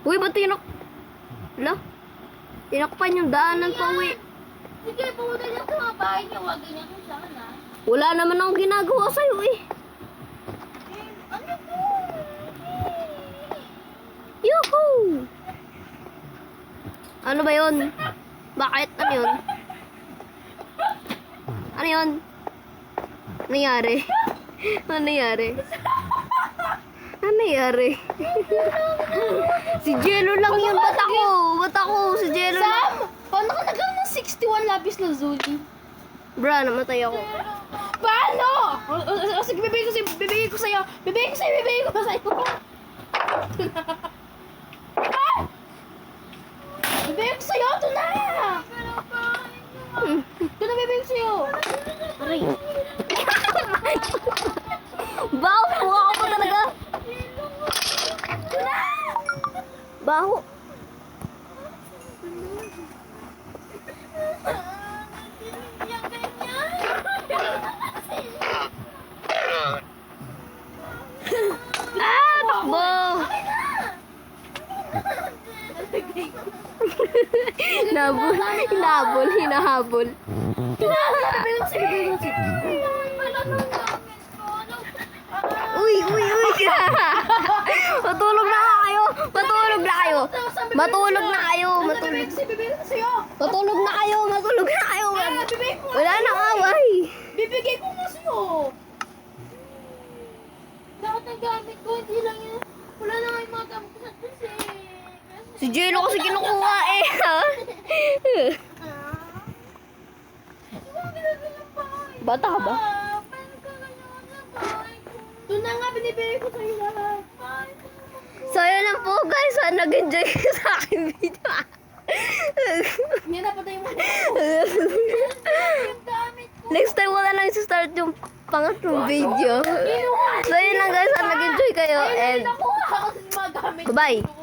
Uy, ba't Ala? Tinakpan yung daanan pa uwi. Sige, pumunta niya sa mga bahay niya. Huwag niya kung sana. Wala naman akong ginagawa sa'yo eh. Ano po? Yuhuu! Ano ba yun? Bakit? Ano yun? Ano yun? Nangyari? Ano nangyari? Ano nangyari? Si Jello lang yun. Ba't ako? Ba't ako? Si Jello lang. Sam! Paano ka nagkaroon ng 61 lapis lazuli? Bra, namatay ako. Paano? O sige, bibigay ko sa'yo. Bibigay ko sa'yo. Bibigay ko sa'yo. Bibigay ko sa'yo. Ah! Bibigay ko sa'yo. Ito na! Ito na bibigay ko sa'yo. Aray. Baho! Buha ko pa talaga! Baho! Ah! Takbo! Hinahabol. Uy! Matulog na kayo! Matulog na kayo! Matulog na kayo! Matulog na kayo! Wala nang away! Bibigay ko nga sa'yo. Lahat ng gamit ko, hindi lang yun. Wala na nga yung mga gamit ko sa kasi. Si Jello kasi kinukuha eh! Bata ka ba? Paano ka ganyan sa bahay ko? Doon na nga, binibigay ko sa'yo lahat. So yun lang po guys, nag-enjoy kayo sa aking video. Hindi na patay mo. Yung gamit ko. Next time wala lang start yung pangatlong video. So yun lang guys, nag-enjoy kayo and Nakuha ako sa mga gamit ko. bye-bye.